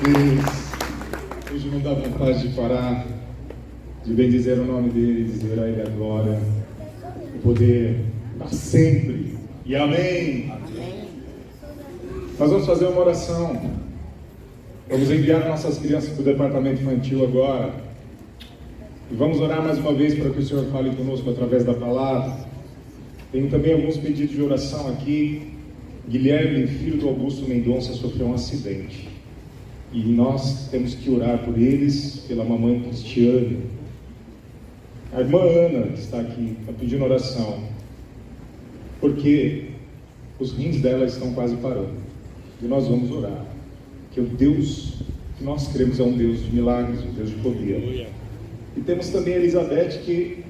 Deus. Hoje não dá vontade de parar, de bendizer o nome dele, dizer a ele a glória, o poder para sempre. E amém. Nós vamos fazer uma oração. Vamos enviar nossas crianças para o departamento infantil agora. E vamos orar mais uma vez para que o Senhor fale conosco através da palavra. Tenho também alguns pedidos de oração aqui. Guilherme, filho do Augusto Mendonça, sofreu um acidente. E nós temos que orar por eles, pela mamãe Cristiane. A irmã Ana, que está aqui, está pedindo oração. Porque os rins dela estão quase parando. E nós vamos orar. Que o Deus que nós cremos é um Deus de milagres, um Deus de poder. E temos também a Elizabeth, que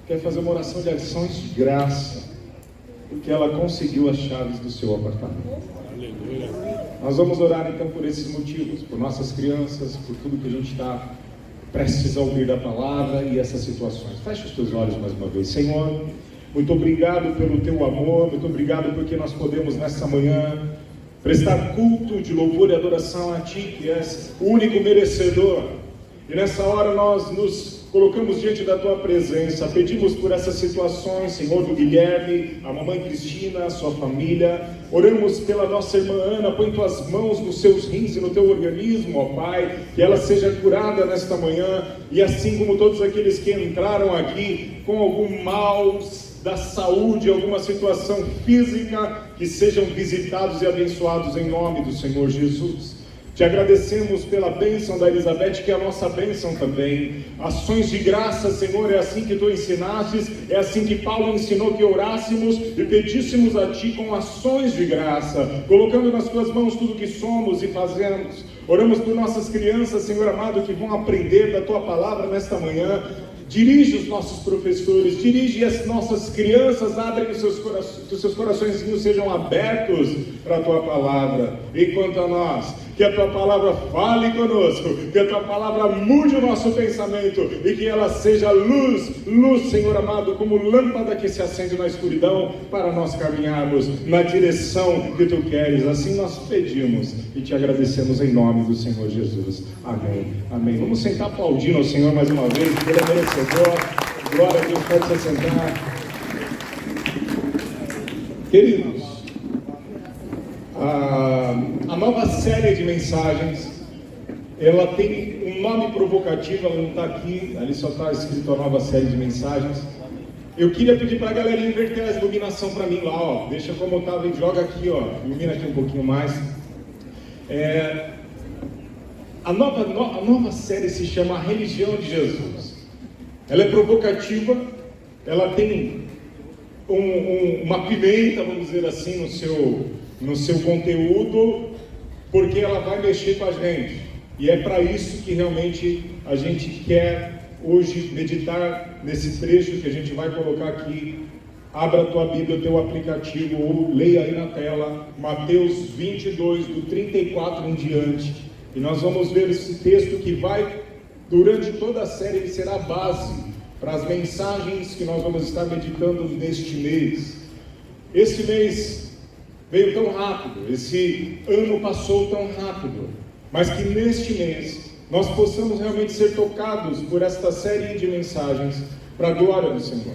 quer fazer uma oração de ações de graça, porque ela conseguiu as chaves do seu apartamento. Aleluia. Nós vamos orar então por esses motivos, por nossas crianças, por tudo que a gente está prestes a ouvir da palavra e essas situações. Feche os teus olhos mais uma vez. Senhor, muito obrigado pelo teu amor, muito obrigado porque nós podemos nesta manhã prestar culto de louvor e adoração a Ti, que és o único merecedor. E nessa hora nós nos colocamos diante da Tua presença, pedimos por essas situações, Senhor, do Guilherme, a mamãe Cristina, a sua família. Oramos pela nossa irmã Ana, põe Tuas mãos nos seus rins e no Teu organismo, ó Pai, que ela seja curada nesta manhã, e assim como todos aqueles que entraram aqui com algum mal da saúde, alguma situação física, que sejam visitados e abençoados em nome do Senhor Jesus. Te agradecemos pela bênção da Elizabeth, que é a nossa bênção também. Ações de graça, Senhor, é assim que Tu ensinastes, é assim que Paulo ensinou que orássemos e pedíssemos a Ti com ações de graça, colocando nas Tuas mãos tudo que somos e fazemos. Oramos por nossas crianças, Senhor amado, que vão aprender da Tua palavra nesta manhã. Dirige os nossos professores, dirige as nossas crianças, abre que os seus coraçõezinhos sejam abertos para a Tua palavra. Enquanto a nós, que a Tua palavra fale conosco, que a Tua palavra mude o nosso pensamento e que ela seja luz, Senhor amado, como lâmpada que se acende na escuridão para nós caminharmos na direção que Tu queres. Assim nós pedimos e Te agradecemos em nome do Senhor Jesus. Amém. Amém. Vamos sentar aplaudindo ao Senhor mais uma vez, porque Ele é merecedor. Glória a Deus, pode se sentar. Queridos, a nova série de mensagens, ela tem um nome provocativo, ela não está aqui, ali só está escrito a nova série de mensagens. Eu queria pedir para a galera inverter a iluminação para mim lá, ó. Deixa como estava e joga aqui, ó. Ilumina aqui um pouquinho mais. A nova série se chama A Religião de Jesus. Ela é provocativa, ela tem uma pimenta, vamos dizer assim, no seu conteúdo, porque ela vai mexer com a gente. E é para isso que realmente a gente quer hoje meditar nesse trecho que a gente vai colocar aqui. Abra a tua Bíblia, o teu aplicativo, ou leia aí na tela, Mateus 22, do 34 em diante. E nós vamos ver esse texto que vai, durante toda a série, ele será a base para as mensagens que nós vamos estar meditando neste mês. Esse mês veio tão rápido, esse ano passou tão rápido, mas que neste mês nós possamos realmente ser tocados por esta série de mensagens para a glória do Senhor.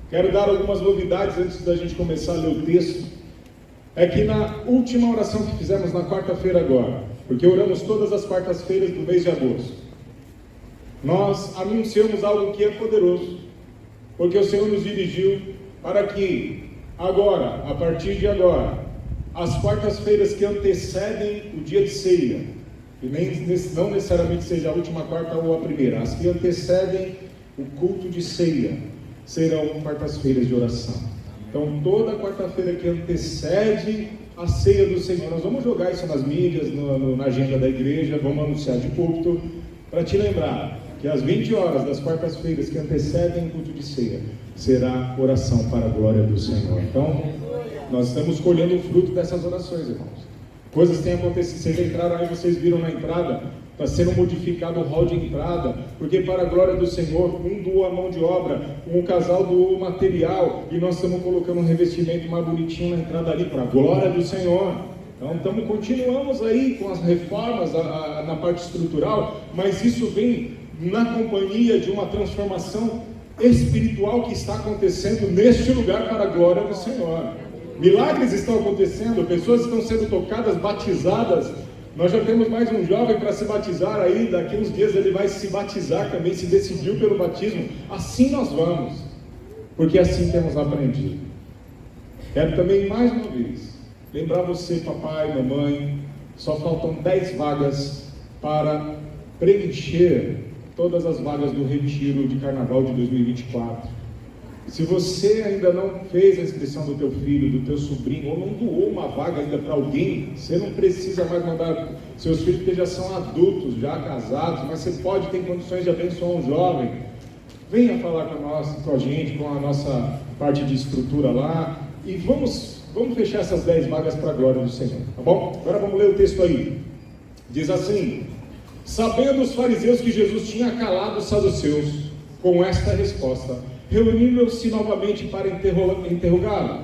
Quero dar algumas novidades antes da gente começar a ler o texto. É que na última oração que fizemos na quarta-feira agora, porque oramos todas as quartas-feiras do mês de agosto, nós anunciamos algo que é poderoso, porque o Senhor nos dirigiu para que agora, a partir de agora, as quartas-feiras que antecedem o dia de ceia, e não necessariamente seja a última quarta ou a primeira, as que antecedem o culto de ceia, serão quartas-feiras de oração. Então toda quarta-feira que antecede a ceia do Senhor, nós vamos jogar isso nas mídias, na agenda da igreja, vamos anunciar de púlpito, para te lembrar que às 20 horas das quartas-feiras que antecedem o culto de ceia, será oração para a glória do Senhor. Então, nós estamos colhendo o fruto dessas orações, irmãos. Coisas têm acontecido, vocês entraram aí, vocês viram na entrada, está sendo modificado o hall de entrada, porque para a glória do Senhor, um doou a mão de obra, um casal doou o material, e nós estamos colocando um revestimento mais bonitinho na entrada ali, para a glória do Senhor. Então, continuamos aí com as reformas na parte estrutural, mas isso vem na companhia de uma transformação espiritual que está acontecendo neste lugar para a glória do Senhor. Milagres estão acontecendo, pessoas estão sendo tocadas, batizadas. Nós já temos mais um jovem para se batizar aí, daqui uns dias ele vai se batizar também, se decidiu pelo batismo. Assim nós vamos, porque assim temos aprendido. Quero também, mais uma vez, lembrar você, papai, mamãe, só faltam 10 vagas para preencher todas as vagas do retiro de carnaval de 2024. Se você ainda não fez a inscrição do teu filho, do teu sobrinho, ou não doou uma vaga ainda para alguém, você não precisa mais mandar seus filhos, porque já são adultos, já casados, mas você pode ter condições de abençoar um jovem. Venha falar com a gente, com a nossa parte de estrutura lá, e vamos fechar essas 10 vagas para a glória do Senhor, tá bom? Agora vamos ler o texto aí. Diz assim: sabendo os fariseus que Jesus tinha calado os saduceus, com esta resposta, reuniram-se novamente para interrogá-lo.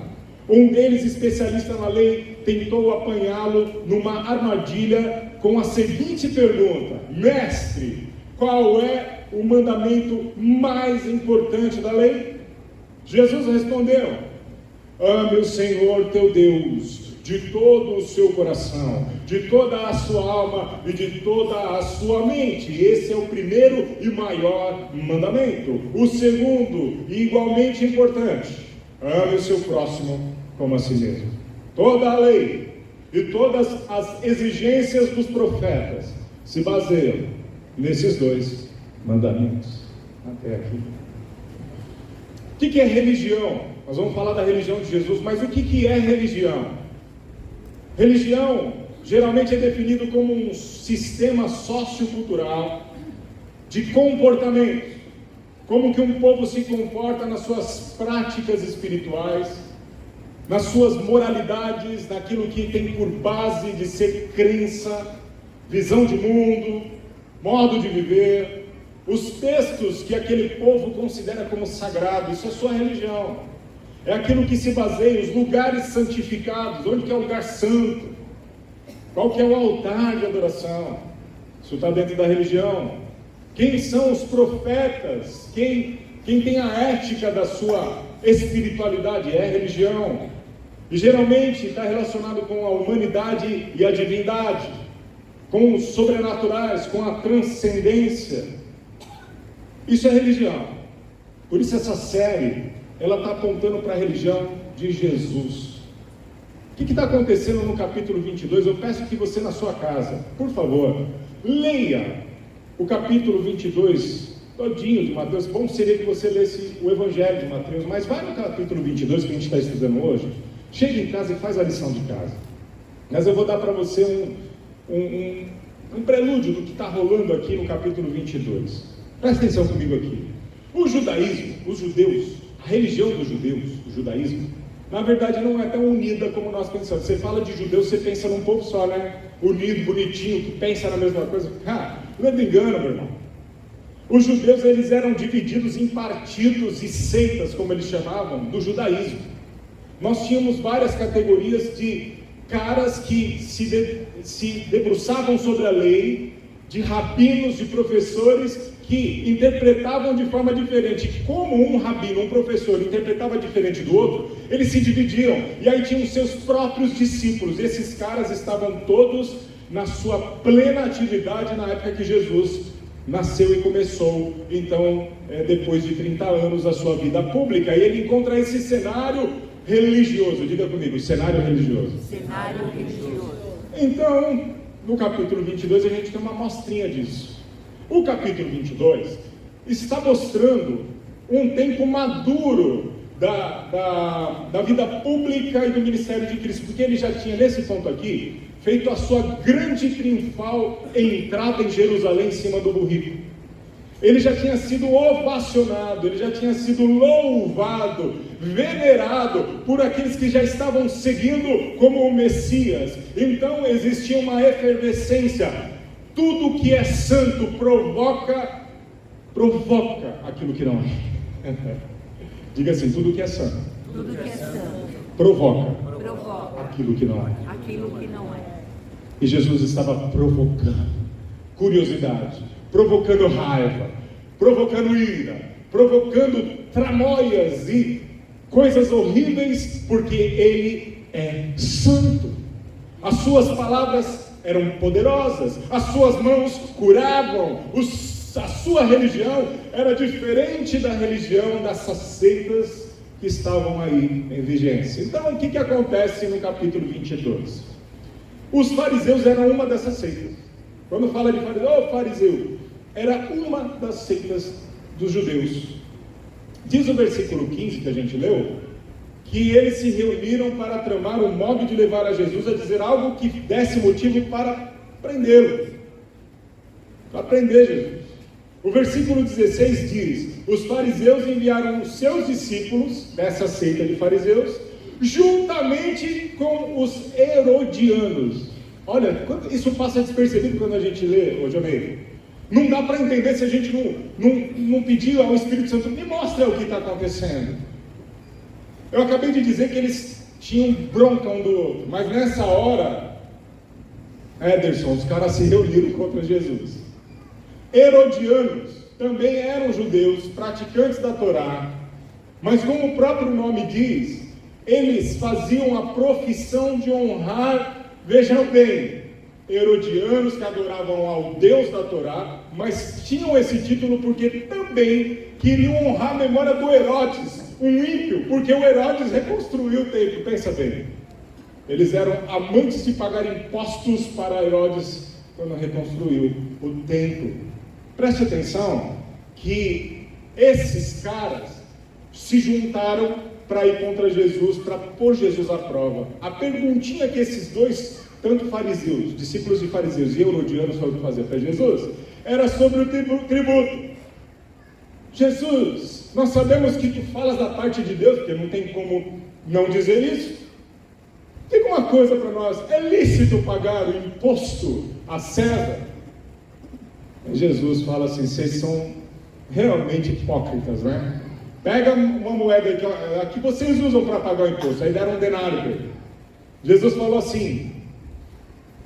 Um deles, especialista na lei, tentou apanhá-lo numa armadilha com a seguinte pergunta: mestre, qual é o mandamento mais importante da lei? Jesus respondeu: ame o Senhor teu Deus de todo o seu coração, de toda a sua alma e de toda a sua mente. Esse é o primeiro e maior mandamento. O segundo, e igualmente importante: ame o seu próximo como a si mesmo. Toda a lei e todas as exigências dos profetas se baseiam nesses 2 mandamentos. Até aqui. O que é religião? Nós vamos falar da religião de Jesus, mas o que é religião? Religião geralmente é definido como um sistema sociocultural de comportamento, como que um povo se comporta nas suas práticas espirituais, nas suas moralidades, naquilo que tem por base de ser crença, visão de mundo, modo de viver, os textos que aquele povo considera como sagrado. Isso é sua religião. É aquilo que se baseia, os lugares santificados, onde que é o lugar santo, qual que é o altar de adoração. Isso está dentro da religião. Quem são os profetas? Quem tem a ética da sua espiritualidade? É religião. E geralmente está relacionado com a humanidade e a divindade, com os sobrenaturais, com a transcendência. Isso é religião. Por isso essa série, ela está apontando para a religião de Jesus. O que está acontecendo no capítulo 22? Eu peço que você, na sua casa, por favor, leia o capítulo 22 todinho de Mateus. Bom seria que você lesse o Evangelho de Mateus, mas vai no capítulo 22 que a gente está estudando hoje, chega em casa e faz a lição de casa. Mas eu vou dar para você um prelúdio do que está rolando aqui no capítulo 22. Presta atenção comigo aqui. O judaísmo, os judeus, a religião dos judeus, o judaísmo, na verdade não é tão unida como nós pensamos. Você fala de judeus, você pensa num povo só, né? Unido, bonitinho, que pensa na mesma coisa. Não me engano, meu irmão. Os judeus, eles eram divididos em partidos e seitas, como eles chamavam, do judaísmo. Nós tínhamos várias categorias de caras que se debruçavam sobre a lei, de rabinos, de professores que interpretavam de forma diferente. Como um rabino, um professor, interpretava diferente do outro, eles se dividiam, e aí tinham seus próprios discípulos. Esses caras estavam todos na sua plena atividade na época que Jesus nasceu e começou, então, depois de 30 anos, a sua vida pública. E ele encontra esse cenário religioso. Diga comigo, cenário religioso. Cenário religioso. Então, no capítulo 22, a gente tem uma amostrinha disso. O capítulo 22 está mostrando um tempo maduro da vida pública e do ministério de Cristo, porque ele já tinha, nesse ponto aqui, feito a sua grande triunfal entrada em Jerusalém em cima do burrico. Ele já tinha sido ovacionado, ele já tinha sido louvado, venerado por aqueles que já estavam seguindo como o Messias. Então existia uma efervescência. Tudo que é santo provoca aquilo que não é. Diga assim, tudo que é santo Tudo que é santo provoca aquilo que não é. Aquilo que não é. E Jesus estava provocando curiosidade, provocando raiva, provocando ira, provocando tramóias e coisas horríveis, porque Ele é santo. As suas palavras eram poderosas, as suas mãos curavam, a sua religião era diferente da religião dessas seitas que estavam aí em vigência. Então, o que acontece no capítulo 22? Os fariseus eram uma dessas seitas. Quando fala de fariseu, era uma das seitas dos judeus. Diz o versículo 15 que a gente leu, que eles se reuniram para tramar um modo de levar a Jesus a dizer algo que desse motivo para prendê-lo. Para prender Jesus. O versículo 16 diz: os fariseus enviaram os seus discípulos, dessa seita de fariseus, juntamente com os herodianos. Olha, isso passa despercebido quando a gente lê, ô Janeiro. Não dá para entender se a gente não pedir ao Espírito Santo, me mostra o que está acontecendo. Eu acabei de dizer que eles tinham bronca um do outro, mas nessa hora, Ederson, os caras se reuniram contra Jesus. Herodianos também eram judeus, praticantes da Torá, mas como o próprio nome diz, eles faziam a profissão de honrar, vejam bem, herodianos que adoravam ao Deus da Torá, mas tinham esse título porque também queriam honrar a memória do Herodes, um ímpio, porque o Herodes reconstruiu o templo. Pensa bem, eles eram amantes de pagar impostos para Herodes quando reconstruiu o templo. Preste atenção que esses caras se juntaram para ir contra Jesus, para pôr Jesus à prova. A perguntinha que esses dois, tanto fariseus, discípulos de fariseus e herodianos, foram fazer para Jesus, era sobre o tributo. Jesus, nós sabemos que tu falas da parte de Deus, porque não tem como não dizer isso. Diga uma coisa para nós, é lícito pagar o imposto a César? Jesus fala assim, vocês são realmente hipócritas, né? Pega uma moeda que vocês usam para pagar o imposto. Aí deram um denário para ele. Jesus falou assim,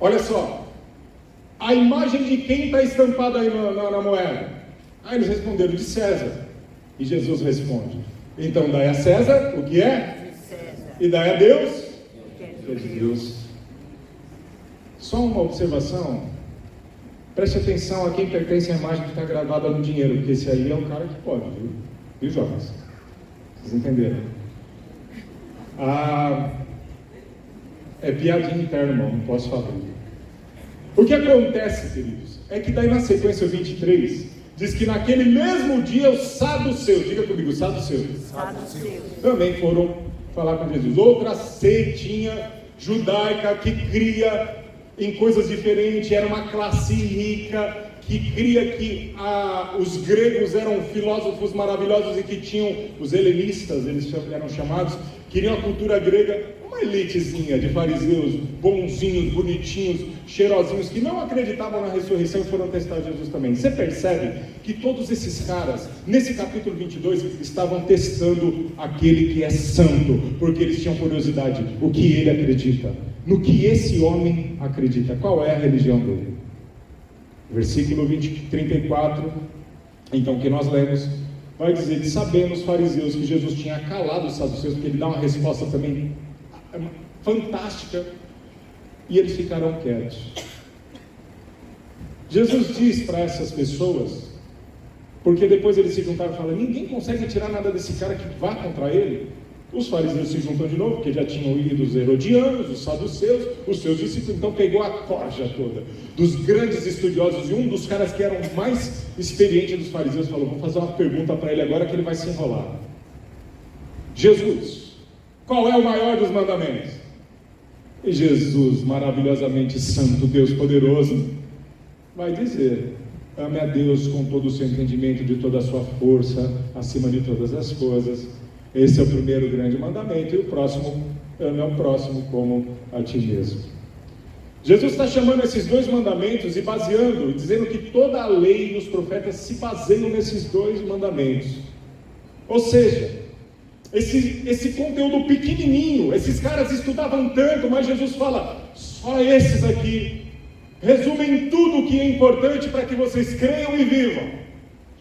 olha só, a imagem de quem está estampada aí na moeda? Aí eles responderam, de César. E Jesus responde, então dai a César o que é? De César. E dai a Deus o que é de Deus. Só uma observação. Preste atenção a quem pertence à imagem que está gravada no dinheiro, porque esse aí é o cara que pode, viu? Viu, jovens? Vocês entenderam? É piadinha interna, irmão, não posso falar. O que acontece, queridos, é que daí na sequência 23, diz que naquele mesmo dia os saduceus, diga comigo, saduceus, também foram falar com Jesus. Outra seitinha judaica que cria em coisas diferentes, era uma classe rica, que cria que os gregos eram filósofos maravilhosos e que tinham, os helenistas, eles eram chamados, queriam a cultura grega, uma elitezinha de fariseus, bonzinhos, bonitinhos, cheirosinhos, que não acreditavam na ressurreição e foram testar Jesus também. Você percebe que todos esses caras, nesse capítulo 22, estavam testando aquele que é santo, porque eles tinham curiosidade, o que ele acredita, no que esse homem acredita, qual é a religião dele. Versículo 34, então, que nós lemos, vai dizer, sabendo os fariseus que Jesus tinha calado os saduceus, porque ele dá uma resposta também fantástica, e eles ficaram quietos. Jesus diz para essas pessoas, porque depois eles se juntaram e falaram, ninguém consegue tirar nada desse cara que vá contra ele. Os fariseus se juntam de novo, porque já tinham ido os herodianos, os saduceus, os seus discípulos, então pegou a corja toda dos grandes estudiosos, e um dos caras que eram mais experientes dos fariseus falou, vou fazer uma pergunta para ele agora que ele vai se enrolar. Jesus, qual é o maior dos mandamentos? E Jesus, maravilhosamente santo, Deus poderoso, vai dizer, ame a Deus com todo o seu entendimento, de toda a sua força, acima de todas as coisas. Esse é o primeiro grande mandamento, e o próximo, ame ao próximo como a ti mesmo. Jesus está chamando esses dois mandamentos e baseando, dizendo que toda a lei e os profetas se baseiam nesses dois mandamentos. Ou seja, esse conteúdo pequenininho. Esses caras estudavam tanto, mas Jesus fala, só esses aqui resumem tudo o que é importante para que vocês creiam e vivam.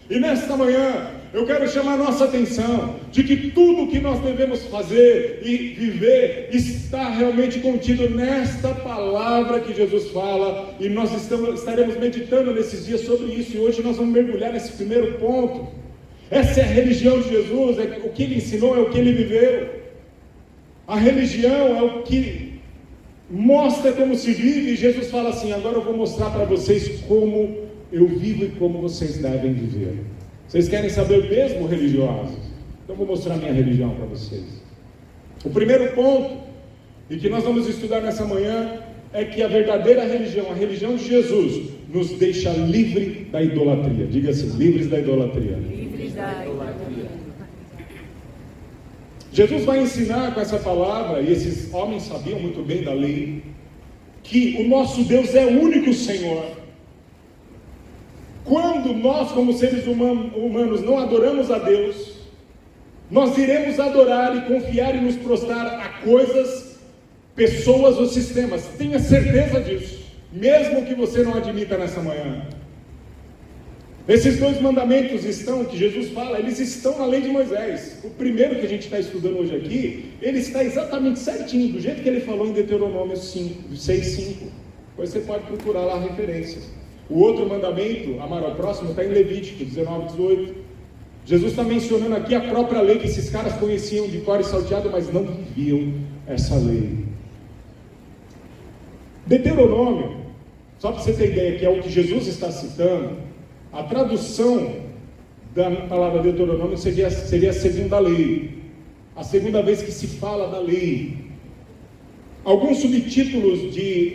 E nesta manhã, eu quero chamar a nossa atenção de que tudo o que nós devemos fazer e viver está realmente contido nesta palavra que Jesus fala, e nós estaremos meditando nesses dias sobre isso, e hoje nós vamos mergulhar nesse primeiro ponto. Essa é a religião de Jesus, é o que ele ensinou, é o que ele viveu. A religião é o que mostra como se vive, e Jesus fala assim, agora eu vou mostrar para vocês como eu vivo e como vocês devem viver. Vocês querem saber mesmo, religiosos? Então vou mostrar a minha religião para vocês. O primeiro ponto, e que nós vamos estudar nessa manhã, é que a verdadeira religião, a religião de Jesus, nos deixa livre da idolatria. Diga assim, livres da idolatria. Livres da idolatria. Jesus vai ensinar com essa palavra, e esses homens sabiam muito bem da lei, que o nosso Deus é o único Senhor. Quando nós, como seres humanos, não adoramos a Deus, nós iremos adorar e confiar e nos prostrar a coisas, pessoas ou sistemas. Tenha certeza disso, mesmo que você não admita nessa manhã. Esses dois mandamentos que Jesus fala, eles estão na lei de Moisés. O primeiro que a gente está estudando hoje aqui, ele está exatamente certinho, do jeito que ele falou em Deuteronômio 6:5. Depois você pode procurar lá referências. O outro mandamento, amar ao próximo, está em Levítico 19:18. Jesus está mencionando aqui a própria lei que esses caras conheciam de cor e salteado, mas não viviam essa lei. Deuteronômio, só para você ter ideia que é o que Jesus está citando, a tradução da palavra Deuteronômio seria a segunda lei, a segunda vez que se fala da lei. Alguns subtítulos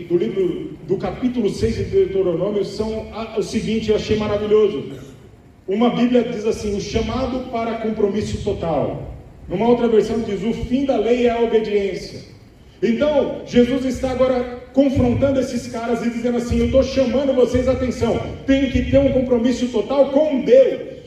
do livro, do capítulo 6 de Deuteronômio são o seguinte, eu achei maravilhoso. Uma Bíblia diz assim, o chamado para compromisso total. Numa outra versão diz, o fim da lei é a obediência. Então, Jesus está agora confrontando esses caras e dizendo assim, eu estou chamando vocês a atenção, tem que ter um compromisso total com Deus.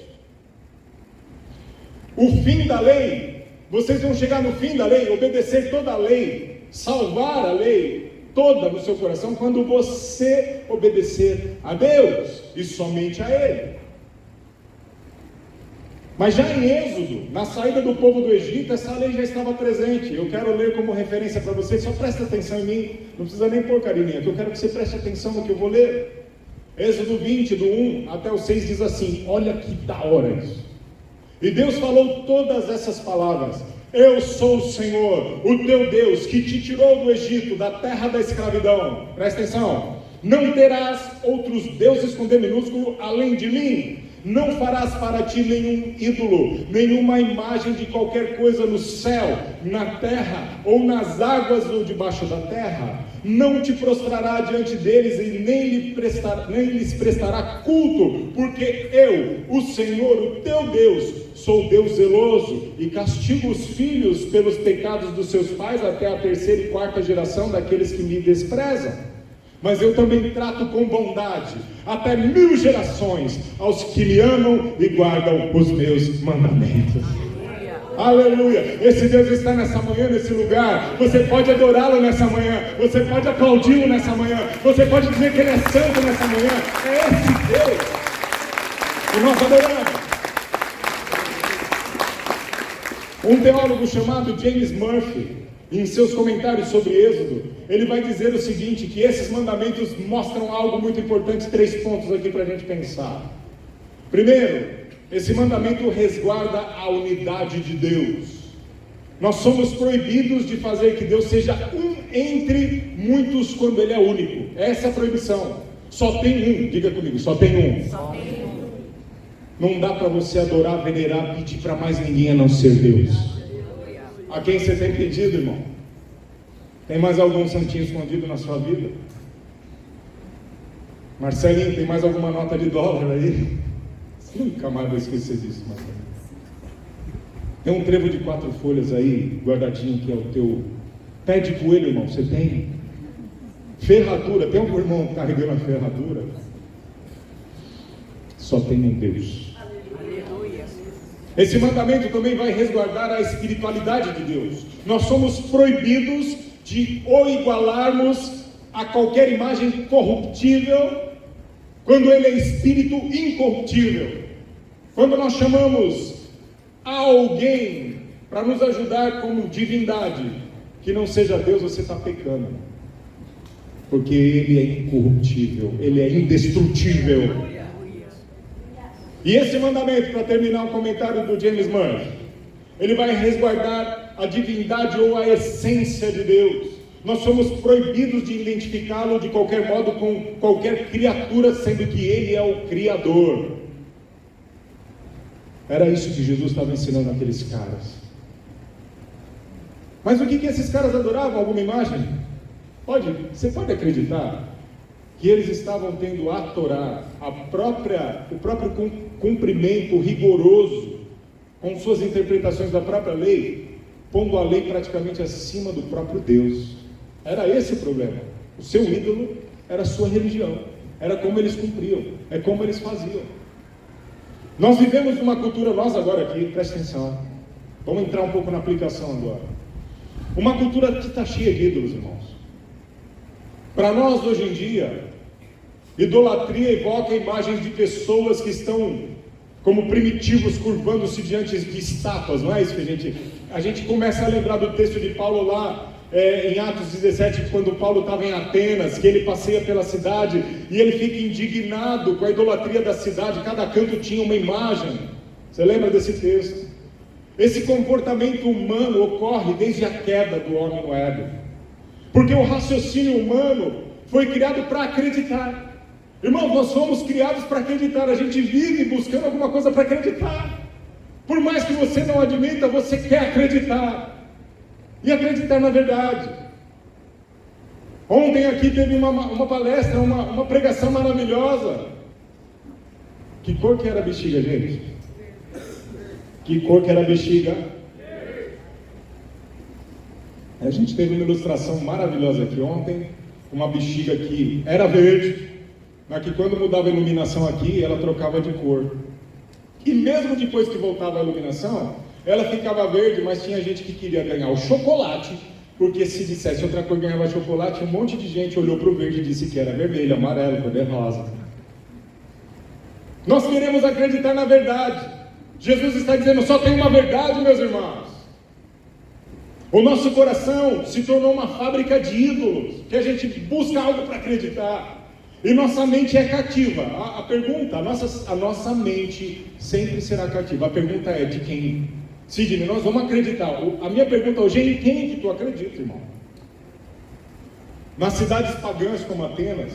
O fim da lei, vocês vão chegar no fim da lei, obedecer toda a lei, salvar a lei toda no seu coração, quando você obedecer a Deus, e somente a Ele. Mas já em Êxodo, na saída do povo do Egito, essa lei já estava presente. Eu quero ler como referência para vocês, só presta atenção em mim, não precisa nem pôr carinha, que eu quero que você preste atenção no que eu vou ler. Êxodo 20, do 1 até o 6 diz assim, olha que da hora isso. E Deus falou todas essas palavras, eu sou o Senhor, o teu Deus, que te tirou do Egito, da terra da escravidão. Presta atenção, não terás outros deuses com D minúsculo além de mim. Não farás para ti nenhum ídolo, nenhuma imagem de qualquer coisa no céu, na terra ou nas águas ou debaixo da terra. Não te prostrará diante deles e nem lhes prestará culto, porque eu, o Senhor, o teu Deus, sou Deus zeloso e castigo os filhos pelos pecados dos seus pais até a 3ª e 4ª geração daqueles que me desprezam. Mas eu também trato com bondade até 1000 gerações aos que me amam e guardam os meus mandamentos. Aleluia! Esse Deus está nessa manhã, nesse lugar. Você pode adorá-lo nessa manhã, você pode aplaudi-lo nessa manhã, você pode dizer que Ele é santo nessa manhã. É esse Deus que nós adoramos. Um teólogo chamado James Murphy, em seus comentários sobre Êxodo, ele vai dizer o seguinte, que esses mandamentos mostram algo muito importante, 3 pontos aqui para a gente pensar. Primeiro, esse mandamento resguarda a unidade de Deus. Nós somos proibidos de fazer que Deus seja um entre muitos quando Ele é único. Essa é a proibição. Só tem um, diga comigo, só tem um. Só tem um. Não dá para você adorar, venerar, pedir para mais ninguém a não ser Deus. A quem você tem pedido, irmão? Tem mais algum santinho escondido na sua vida? Marcelinho, tem mais alguma nota de dólar aí? Você nunca mais vai esquecer disso, Marcelinho. Tem um trevo de 4 folhas aí, guardadinho, que é o teu pé de coelho, irmão. Você tem? Ferradura. Tem algum irmão carregando a ferradura? Só tem um Deus. Esse mandamento também vai resguardar a espiritualidade de Deus. Nós somos proibidos de o igualarmos a qualquer imagem corruptível, quando Ele é espírito incorruptível. Quando nós chamamos a alguém para nos ajudar como divindade, que não seja Deus, você está pecando. Porque Ele é incorruptível, Ele é indestrutível. E esse mandamento, para terminar o comentário do James Murray, ele vai resguardar a divindade ou a essência de Deus. Nós somos proibidos de identificá-lo de qualquer modo com qualquer criatura, sendo que Ele é o Criador. Era isso que Jesus estava ensinando aqueles caras. Mas o que esses caras adoravam? Alguma imagem? Você pode acreditar que eles estavam tendo a Torá, o próprio cumprimento rigoroso com suas interpretações da própria lei, pondo a lei praticamente acima do próprio Deus. Era esse o problema. O seu ídolo era a sua religião, era como eles cumpriam, é como eles faziam. Nós vivemos numa cultura, nós agora aqui, presta atenção, vamos entrar um pouco na aplicação agora. Uma cultura que está cheia de ídolos, irmãos. Para nós hoje em dia, idolatria evoca imagens de pessoas que estão como primitivos curvando-se diante de estátuas, não é isso que a gente começa a lembrar do texto de Paulo lá em Atos 17, quando Paulo estava em Atenas, que ele passeia pela cidade e ele fica indignado com a idolatria da cidade, cada canto tinha uma imagem. Você lembra desse texto? Esse comportamento humano ocorre desde a queda do homem no Éden, porque o raciocínio humano foi criado para acreditar. Irmãos, nós fomos criados para acreditar, a gente vive buscando alguma coisa para acreditar. Por mais que você não admita, você quer acreditar. E acreditar na verdade. Ontem aqui teve uma palestra, uma pregação maravilhosa. Que cor que era a bexiga, gente? Que cor que era a bexiga? A gente teve uma ilustração maravilhosa aqui ontem. Uma bexiga que era verde, mas que quando mudava a iluminação aqui, ela trocava de cor. E mesmo depois que voltava a iluminação, ela ficava verde, mas tinha gente que queria ganhar o chocolate, porque se dissesse outra cor ganhava chocolate, um monte de gente olhou para o verde e disse que era vermelho, amarelo, cor de rosa. Nós queremos acreditar na verdade. Jesus está dizendo, só tem uma verdade, meus irmãos. O nosso coração se tornou uma fábrica de ídolos, que a gente busca algo para acreditar. E nossa mente é cativa. A pergunta, a nossa mente sempre será cativa. A pergunta é de quem? Sidney, nós vamos acreditar. A minha pergunta hoje é em quem que tu acredita, irmão? Nas cidades pagãs como Atenas,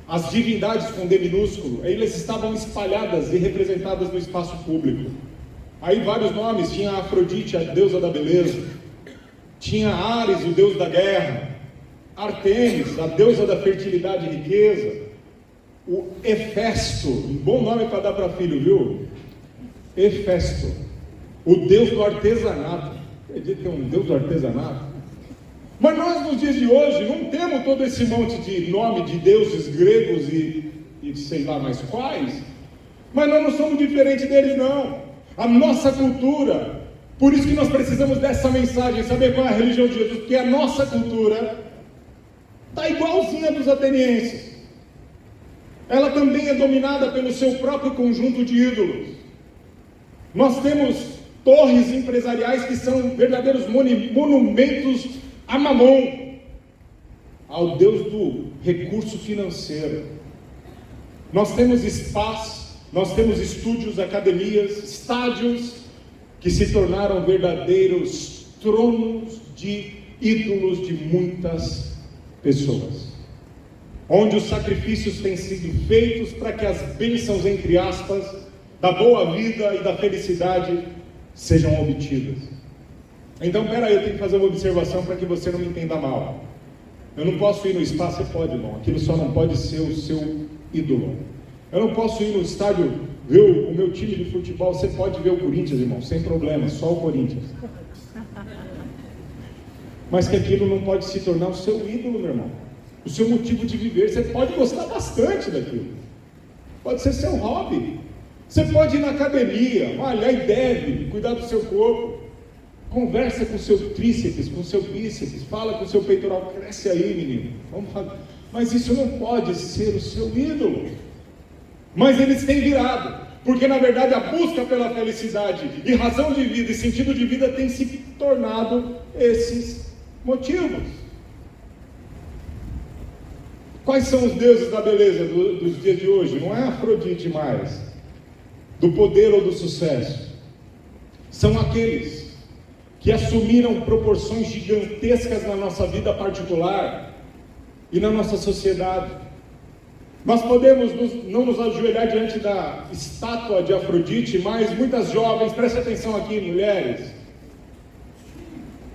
as divindades com D minúsculo, elas estavam espalhadas e representadas no espaço público. Aí vários nomes, tinha Afrodite, a deusa da beleza, tinha Ares, o deus da guerra, Artemis, a deusa da fertilidade e riqueza, o Hefesto, um bom nome para dar para filho, viu? Hefesto, o deus do artesanato. Acredita que é um deus do artesanato? Mas nós nos dias de hoje não temos todo esse monte de nome de deuses gregos e sei lá mais quais, mas nós não somos diferentes deles não. A nossa cultura, por isso que nós precisamos dessa mensagem, saber qual é a religião de Jesus, porque a nossa cultura está igualzinha dos atenienses. Ela também é dominada pelo seu próprio conjunto de ídolos. Nós temos torres empresariais que são verdadeiros monumentos a Mamon, ao Deus do recurso financeiro. Nós temos spas, nós temos estúdios, academias, estádios que se tornaram verdadeiros tronos de ídolos de muitas pessoas, onde os sacrifícios têm sido feitos para que as bênçãos, entre aspas, da boa vida e da felicidade sejam obtidas. Então, peraí, eu tenho que fazer uma observação para que você não me entenda mal. Eu não posso ir no spa, você pode, irmão, aquilo só não pode ser o seu ídolo. Eu não posso ir no estádio ver o meu time de futebol, você pode ver o Corinthians, irmão, sem problema, só o Corinthians. Mas que aquilo não pode se tornar o seu ídolo, meu irmão. O seu motivo de viver. Você pode gostar bastante daquilo. Pode ser seu hobby. Você pode ir na academia, malhar e deve cuidar do seu corpo. Conversa com o seu tríceps, com o seu bíceps, fala com o seu peitoral, cresce aí, menino. Vamos fazer. Mas isso não pode ser o seu ídolo. Mas eles têm virado, porque na verdade a busca pela felicidade e razão de vida e sentido de vida tem se tornado esses motivos. Quais são os deuses da beleza dos dias de hoje? Não é Afrodite mais, do poder ou do sucesso. São aqueles que assumiram proporções gigantescas na nossa vida particular e na nossa sociedade. Nós podemos não nos ajoelhar diante da estátua de Afrodite, mas muitas jovens, preste atenção aqui, mulheres,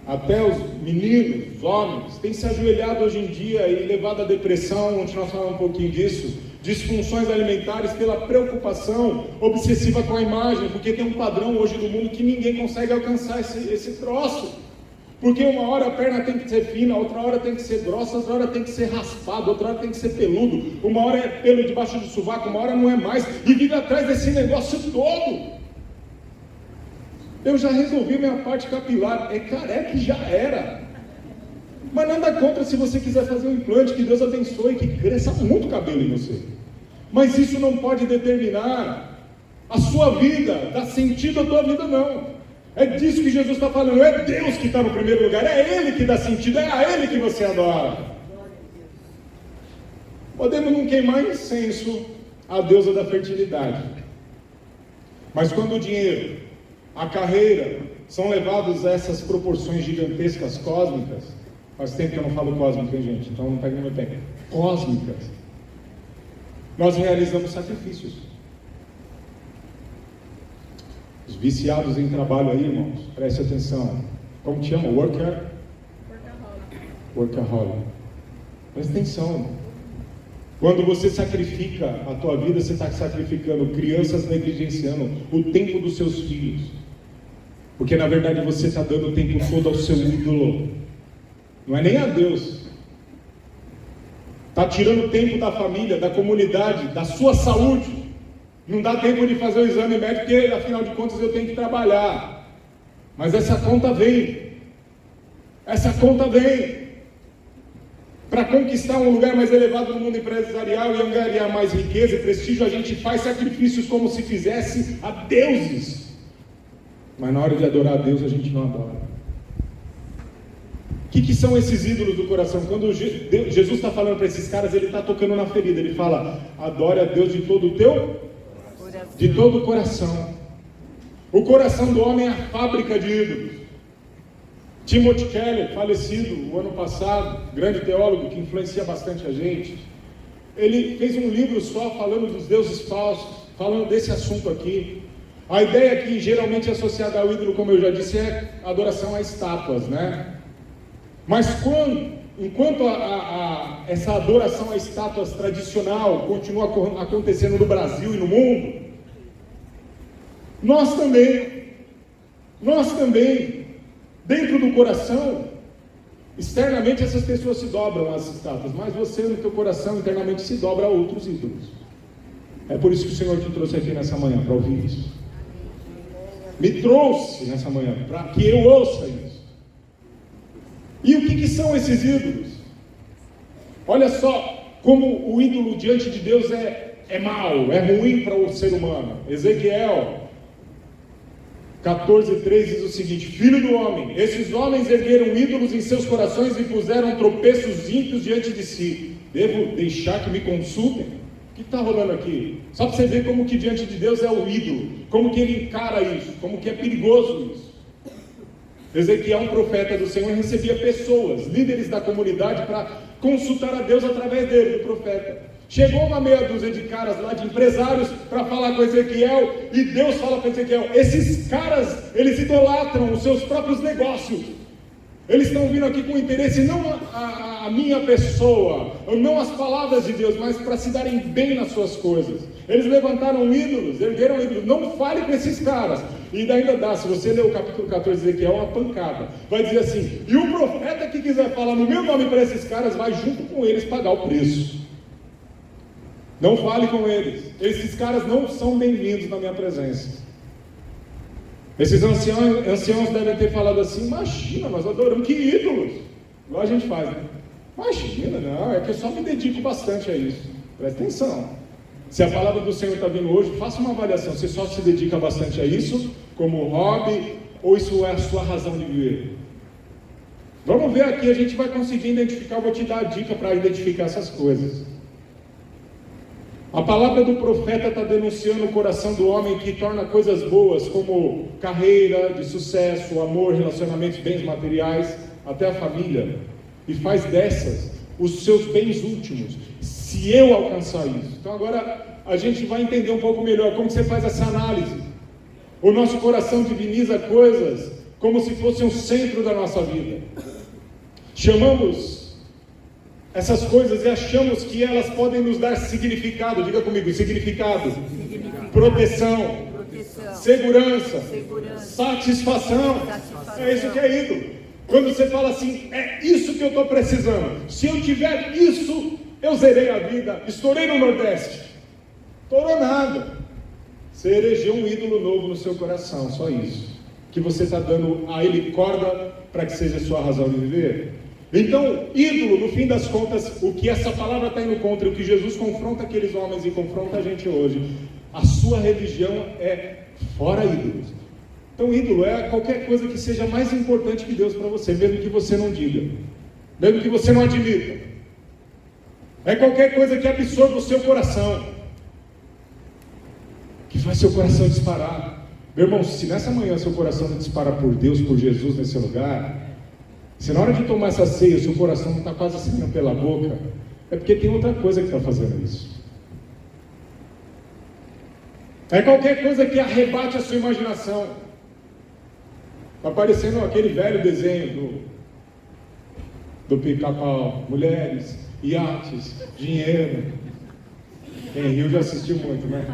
até os meninos, os homens, têm se ajoelhado hoje em dia e levado à depressão, onde nós falamos um pouquinho disso, disfunções alimentares pela preocupação obsessiva com a imagem, porque tem um padrão hoje do mundo que ninguém consegue alcançar esse troço. Porque uma hora a perna tem que ser fina, outra hora tem que ser grossa, outra hora tem que ser raspada, outra hora tem que ser peludo, uma hora é pelo debaixo do sovaco, uma hora não é mais, e vive atrás desse negócio todo. Eu já resolvi minha parte capilar, é careca e já era. Mas nada contra se você quiser fazer um implante, que Deus abençoe, que cresça muito cabelo em você. Mas isso não pode determinar a sua vida, dar sentido à tua vida não. É disso que Jesus está falando, é Deus que está no primeiro lugar, é Ele que dá sentido, é a Ele que você adora. Podemos não queimar incenso à deusa da fertilidade, mas quando o dinheiro, a carreira, são levados a essas proporções gigantescas, cósmicas, faz tempo que eu não falo cósmica, hein, gente, então não pegue no meu pé, cósmicas, nós realizamos sacrifícios. Os viciados em trabalho aí, irmãos, preste atenção. Como te chama? Workaholic. Preste atenção, irmão. Quando você sacrifica a tua vida, você está sacrificando crianças, negligenciando o tempo dos seus filhos. Porque na verdade você está dando o tempo todo ao seu ídolo. Não é nem a Deus. Está tirando tempo da família, da comunidade, da sua saúde. Não dá tempo de fazer o exame médico, porque afinal de contas eu tenho que trabalhar. Mas essa conta vem. Essa conta vem. Para conquistar um lugar mais elevado no mundo empresarial e angariar mais riqueza e prestígio, a gente faz sacrifícios como se fizesse a deuses. Mas na hora de adorar a Deus, a gente não adora. O que são esses ídolos do coração? Quando Jesus está falando para esses caras, ele está tocando na ferida. Ele fala, adore a Deus de todo o teu... de todo o coração. O coração do homem é a fábrica de ídolos. Timothy Keller, falecido o ano passado, grande teólogo que influencia bastante a gente, ele fez um livro só falando dos deuses falsos, falando desse assunto aqui. A ideia que geralmente é associada ao ídolo, como eu já disse, é adoração a estátuas, né? Mas enquanto essa adoração a estátuas tradicional continua acontecendo no Brasil e no mundo, nós também, dentro do coração, externamente essas pessoas se dobram às estátuas, mas você no teu coração internamente se dobra a outros ídolos. É por isso que o Senhor te trouxe aqui nessa manhã, para ouvir isso. Me trouxe nessa manhã, para que eu ouça isso. E o que são esses ídolos? Olha só como o ídolo diante de Deus é mau, é ruim para o ser humano. Ezequiel 14:3 diz o seguinte: filho do homem, esses homens ergueram ídolos em seus corações e puseram tropeços ímpios diante de si. Devo deixar que me consultem? O que está rolando aqui? Só para você ver como que diante de Deus é o ídolo, como que ele encara isso, como que é perigoso isso. Ezequiel, um profeta do Senhor, recebia pessoas, líderes da comunidade, para consultar a Deus através dele, do profeta. Chegou uma meia dúzia de caras lá, de empresários, para falar com Ezequiel, e Deus fala para Ezequiel, esses caras, eles idolatram os seus próprios negócios. Eles estão vindo aqui com interesse, não a minha pessoa, não as palavras de Deus, mas para se darem bem nas suas coisas. Eles levantaram ídolos, ergueram ídolos. Não fale com esses caras. E ainda dá, se você ler o capítulo 14 de Ezequiel, é uma pancada. Vai dizer assim, e o profeta que quiser falar no meu nome para esses caras, vai junto com eles pagar o preço. Não fale com eles. Esses caras não são bem-vindos na minha presença. Esses anciãos devem ter falado assim: imagina, nós adoramos, que ídolos. Igual a gente faz, né? Imagina, não, é que eu só me dedico bastante a isso. Presta atenção. Se a palavra do Senhor está vindo hoje, faça uma avaliação. Você só se dedica bastante a isso, como hobby, ou isso é a sua razão de viver? Vamos ver aqui, a gente vai conseguir identificar, eu vou te dar a dica para identificar essas coisas. A palavra do profeta está denunciando o coração do homem que torna coisas boas, como carreira, de sucesso, amor, relacionamentos, bens materiais, até a família, e faz dessas os seus bens últimos, se eu alcançar isso. Então agora a gente vai entender um pouco melhor como você faz essa análise. O nosso coração diviniza coisas como se fossem o centro da nossa vida. Chamamos essas coisas e achamos que elas podem nos dar significado. Diga comigo, significado. Proteção. Segurança. Satisfação. É isso que é ídolo. Quando você fala assim, é isso que eu estou precisando. Se eu tiver isso, eu zerei a vida. Estourei no Nordeste. Estourou nada. Você elegeu um ídolo novo no seu coração, só isso. Que você está dando a ele corda para que seja a sua razão de viver. Então, ídolo, no fim das contas, o que essa palavra está indo contra, o que Jesus confronta aqueles homens e confronta a gente hoje, a sua religião é fora ídolos. Então, ídolo é qualquer coisa que seja mais importante que Deus para você, mesmo que você não diga, mesmo que você não admita. É qualquer coisa que absorva o seu coração, que faz seu coração disparar. Meu irmão, se nessa manhã seu coração não dispara por Deus, por Jesus nesse lugar, se na hora de tomar essa ceia o seu coração não está quase saindo pela boca, é porque tem outra coisa que está fazendo isso. É qualquer coisa que arrebate a sua imaginação. Está parecendo aquele velho desenho do Pica-Pau: mulheres, iates, dinheiro. Quem riu já assistiu muito, né?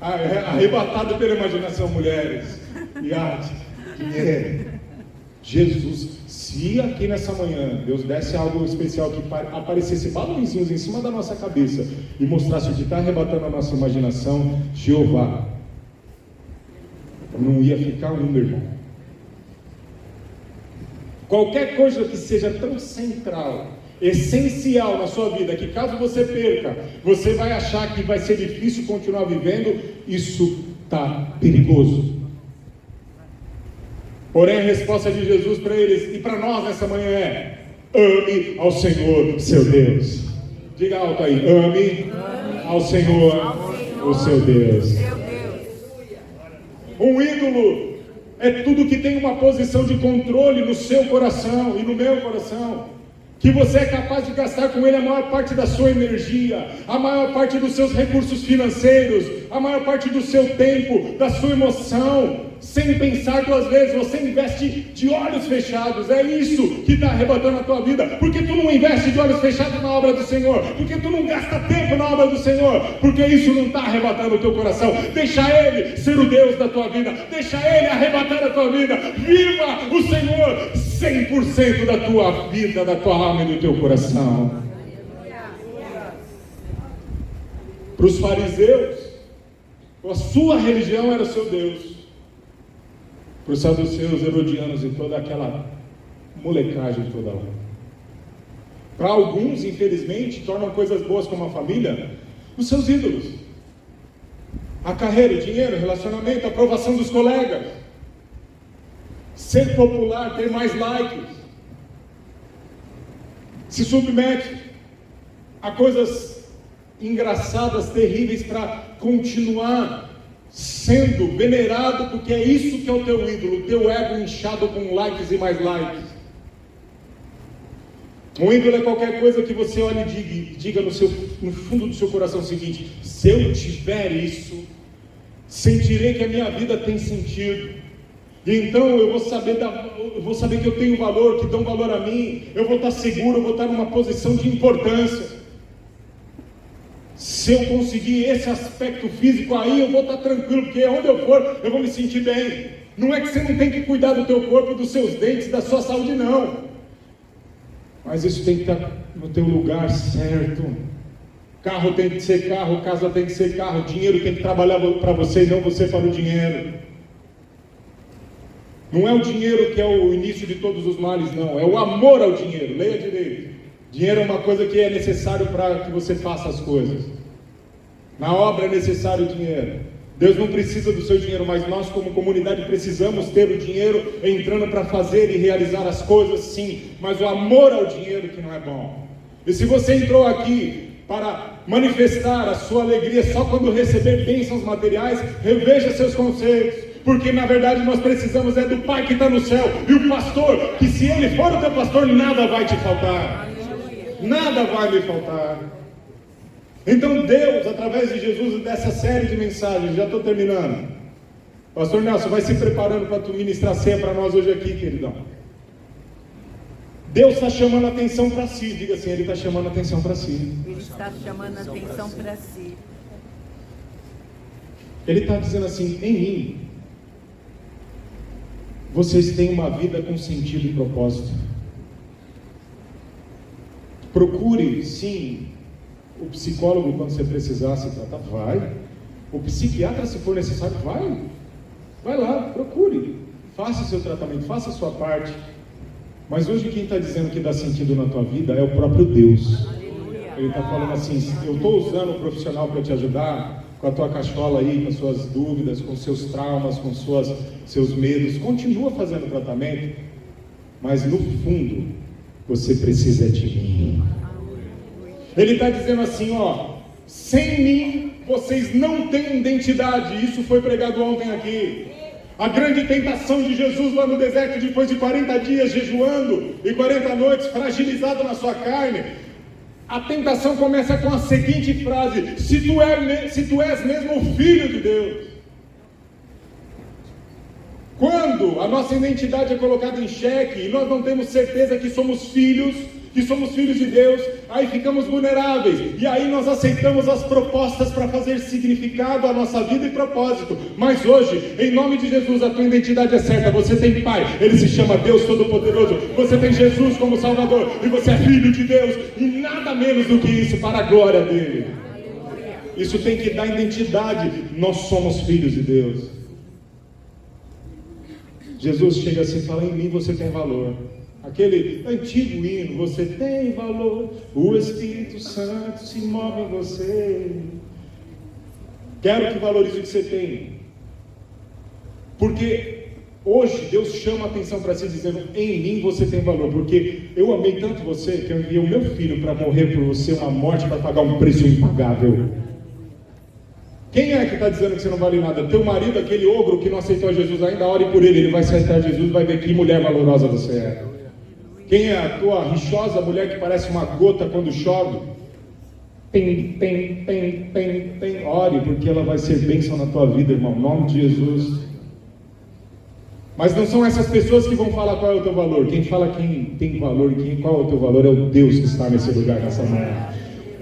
Arrebatado pela imaginação: mulheres, iates, dinheiro. Jesus, se aqui nessa manhã Deus desse algo especial, que aparecesse balãozinhos em cima da nossa cabeça e mostrasse o que está arrebatando a nossa imaginação, Jeová, não ia ficar meu irmão. Qualquer coisa que seja tão central, essencial na sua vida, que caso você perca, você vai achar que vai ser difícil continuar vivendo, isso está perigoso. Porém, a resposta de Jesus para eles e para nós nessa manhã é: ame ao Senhor, seu Deus. Diga alto aí: ame ao Senhor, o seu Deus. Um ídolo é tudo que tem uma posição de controle no seu coração e no meu coração, que você é capaz de gastar com ele a maior parte da sua energia, a maior parte dos seus recursos financeiros, a maior parte do seu tempo, da sua emoção, sem pensar duas vezes. Você investe de olhos fechados. É isso que está arrebatando a tua vida. Porque tu não investe de olhos fechados na obra do Senhor, porque tu não gasta tempo na obra do Senhor, porque isso não está arrebatando o teu coração. Deixa Ele ser o Deus da tua vida, deixa Ele arrebatar a tua vida. Viva o Senhor 100% da tua vida, da tua alma e do teu coração. Para os fariseus, a sua religião era o seu Deus. Para os saduceus, herodianos e toda aquela molecagem toda lá. Para alguns, infelizmente, tornam coisas boas como a família os seus ídolos. A carreira, o dinheiro, o relacionamento, a aprovação dos colegas, ser popular, ter mais likes, se submete a coisas engraçadas, terríveis, para continuar sendo venerado, porque é isso que é o teu ídolo, o teu ego inchado com likes e mais likes. Um ídolo é qualquer coisa que você olhe e diga no fundo do seu coração o seguinte: se eu tiver isso, sentirei que a minha vida tem sentido. E então eu vou saber que eu tenho valor, que dão valor a mim. Eu vou estar seguro, eu vou estar numa posição de importância. Se eu conseguir esse aspecto físico, aí eu vou estar tranquilo, porque onde eu for, eu vou me sentir bem. Não é que você não tem que cuidar do teu corpo, dos seus dentes, da sua saúde, não. Mas isso tem que estar no teu lugar certo. Carro tem que ser carro, casa tem que ser carro, dinheiro tem que trabalhar para você e não você para o dinheiro. Não é o dinheiro que é o início de todos os males, não. É o amor ao dinheiro. Leia direito. Dinheiro é uma coisa que é necessário para que você faça as coisas. Na obra é necessário o dinheiro. Deus não precisa do seu dinheiro, mas nós como comunidade precisamos ter o dinheiro entrando para fazer e realizar as coisas, sim. Mas o amor ao dinheiro que não é bom. E se você entrou aqui para manifestar a sua alegria só quando receber bênçãos materiais, reveja seus conceitos, porque na verdade nós precisamos do Pai que está no céu, e o pastor, que se ele for o teu pastor, nada vai te faltar, nada vai lhe faltar. Então Deus, através de Jesus e dessa série de mensagens, já estou terminando, pastor Nelson, vai se preparando para tu ministrar ceia para nós hoje aqui, queridão. Deus está chamando a atenção para si. Diga assim, Ele está chamando a atenção para si. Ele está chamando a atenção para si. Ele está dizendo assim, em mim, vocês têm uma vida com sentido e propósito. Procure, sim, o psicólogo quando você precisar se tratar, vai. O psiquiatra, se for necessário, vai. Vai lá, procure. Faça o seu tratamento, faça a sua parte. Mas hoje quem está dizendo que dá sentido na tua vida é o próprio Deus. Ele está falando assim, eu estou usando o profissional para te ajudar, com a tua cachola aí, com as suas dúvidas, com seus traumas, com seus medos. Continua fazendo o tratamento, mas no fundo, você precisa de mim. Ele está dizendo assim, ó, sem mim, vocês não têm identidade. Isso foi pregado ontem aqui. A grande tentação de Jesus lá no deserto, depois de 40 dias jejuando e 40 noites fragilizado na sua carne, a tentação começa com a seguinte frase: se tu és mesmo o Filho de Deus. Quando a nossa identidade é colocada em xeque e nós não temos certeza que somos filhos de Deus, aí ficamos vulneráveis, e aí nós aceitamos as propostas para fazer significado à nossa vida e propósito. Mas hoje, em nome de Jesus, a tua identidade é certa. Você tem Pai, Ele se chama Deus Todo-Poderoso. Você tem Jesus como Salvador, e você é filho de Deus, e nada menos do que isso, para a glória dEle. Isso tem que dar identidade. Nós somos filhos de Deus. Jesus chega assim e fala, em mim você tem valor. Aquele antigo hino, você tem valor, o Espírito Santo se move em você. Quero que valorize o que você tem. Porque hoje Deus chama a atenção para si, dizendo, em mim você tem valor. Porque eu amei tanto você, que eu enviei o meu filho para morrer por você, uma morte para pagar um preço impagável. Quem é que está dizendo que você não vale nada? Teu marido, aquele ogro que não aceitou Jesus ainda, ore por ele, ele vai aceitar Jesus, vai ver que mulher valorosa você é. Quem é a tua rixosa mulher que parece uma gota quando chove? Ore, porque ela vai ser bênção na tua vida, irmão, em nome de Jesus. Mas não são essas pessoas que vão falar qual é o teu valor. Quem fala quem tem valor e qual é o teu valor é o Deus que está nesse lugar, nessa manhã.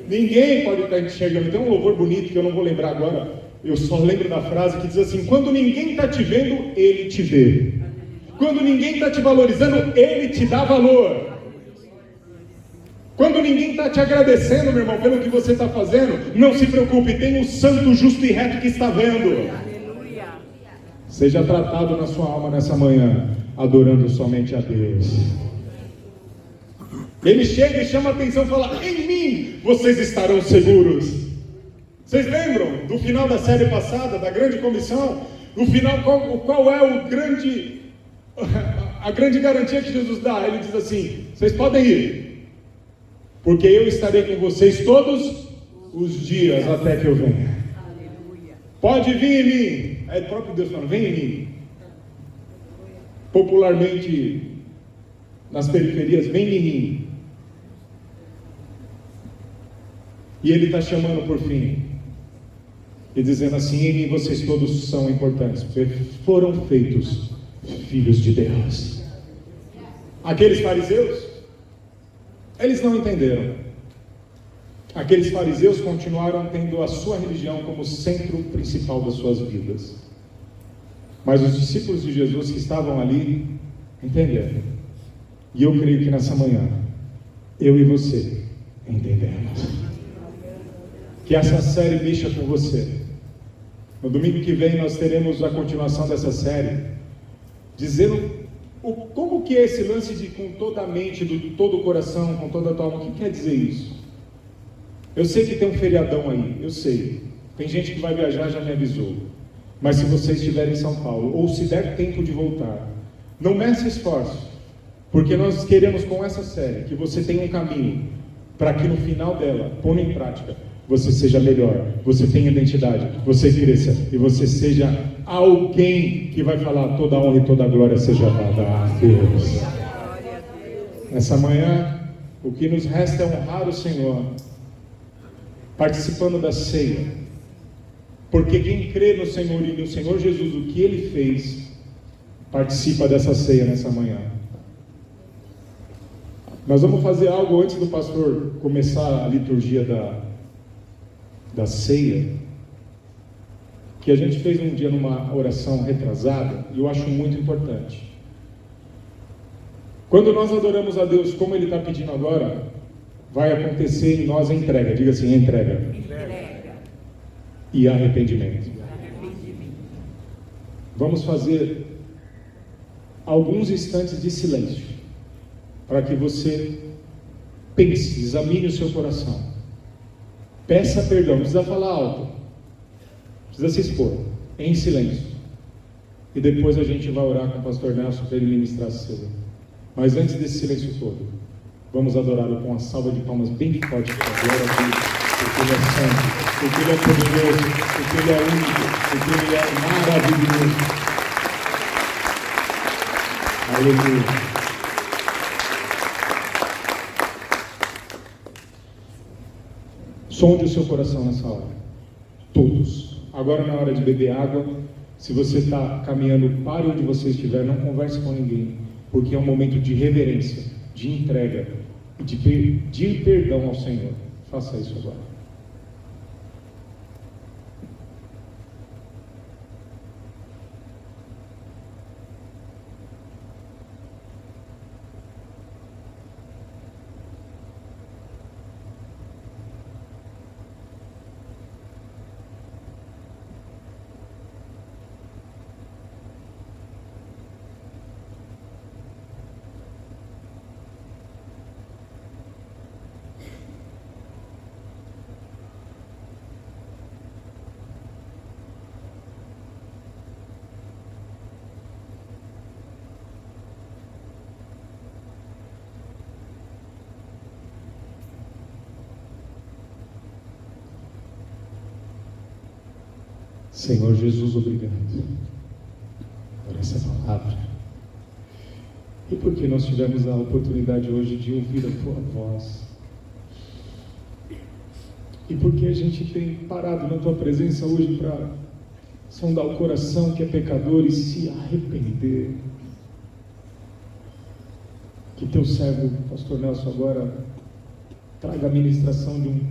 Ninguém pode estar enxergando. Tem um louvor bonito que eu não vou lembrar agora, eu só lembro da frase que diz assim, quando ninguém está te vendo, Ele te vê. Quando ninguém está te valorizando, Ele te dá valor. Quando ninguém está te agradecendo, meu irmão, pelo que você está fazendo, não se preocupe, tem um santo, justo e reto que está vendo. Seja tratado na sua alma nessa manhã, adorando somente a Deus. Ele chega e chama a atenção e fala, em mim vocês estarão seguros. Vocês lembram do final da série passada, da grande comissão? No final, qual é a grande garantia que Jesus dá? Ele diz assim, vocês podem ir, porque eu estarei com vocês todos os dias até que eu venha. Pode vir em mim. É o próprio Deus falando, vem em mim. Popularmente, nas periferias, vem em mim. E Ele está chamando por fim, e dizendo assim, em mim vocês todos são importantes, porque foram feitos filhos de Deus. Aqueles fariseus, eles não entenderam. Aqueles fariseus continuaram tendo a sua religião como centro principal das suas vidas. Mas os discípulos de Jesus que estavam ali, entenderam. E eu creio que nessa manhã, eu e você, entendemos. que essa série mexa com você. No domingo que vem nós teremos a continuação dessa série, dizendo como que é esse lance de com toda a mente, de todo o coração, com toda a tua alma. O que quer dizer isso? Eu sei que tem um feriadão aí, eu sei. Tem gente que vai viajar, já me avisou. Mas se você estiver em São Paulo, ou se der tempo de voltar, não meça esforço, porque nós queremos com essa série que você tenha um caminho para que no final dela, pondo em prática, você seja melhor, você tenha identidade, você cresça e você seja alguém que vai falar toda a honra e toda a glória seja dada a Deus. Nessa manhã, o que nos resta é honrar o Senhor, participando da ceia, porque quem crê no Senhor e no Senhor Jesus, o que Ele fez, participa dessa ceia nessa manhã. Nós vamos fazer algo antes do pastor começar a liturgia da ceia, que a gente fez um dia numa oração retrasada, e eu acho muito importante. Quando nós adoramos a Deus como Ele está pedindo agora, vai acontecer em nós a entrega. Diga assim, entrega. E arrependimento. Vamos fazer alguns instantes de silêncio, para que você pense, examine o seu coração, peça perdão, não precisa falar alto, precisa se expor, em silêncio, e depois a gente vai orar com o pastor Nelson para ele ministrar a ceia. Mas antes desse silêncio todo, vamos adorá-lo com uma salva de palmas bem forte para a glória a Deus, porque Ele é santo, porque Ele é poderoso, porque Ele é único, porque Ele é maravilhoso. Aleluia. Sonde o seu coração nessa hora, todos. Agora na hora de beber água, se você está caminhando, pare onde você estiver, não converse com ninguém, porque é um momento de reverência, de entrega, de pedir perdão ao Senhor. Faça isso agora. Senhor Jesus, obrigado por essa palavra, e porque nós tivemos a oportunidade hoje de ouvir a Tua voz, e porque a gente tem parado na Tua presença hoje para sondar o coração que é pecador e se arrepender. Que Teu servo, pastor Nelson, agora traga a ministração de um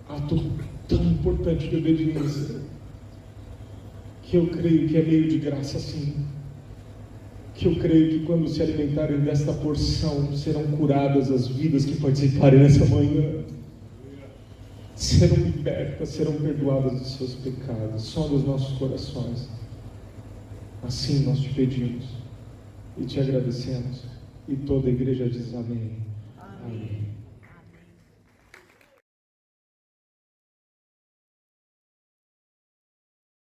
ato tão importante de obediência, que eu creio que é meio de graça sim, que eu creio que quando se alimentarem desta porção, serão curadas as vidas que participarem nessa manhã, serão libertas, serão perdoadas dos seus pecados. Sonda os nossos corações, assim nós te pedimos e te agradecemos, e toda a igreja diz amém. Amém.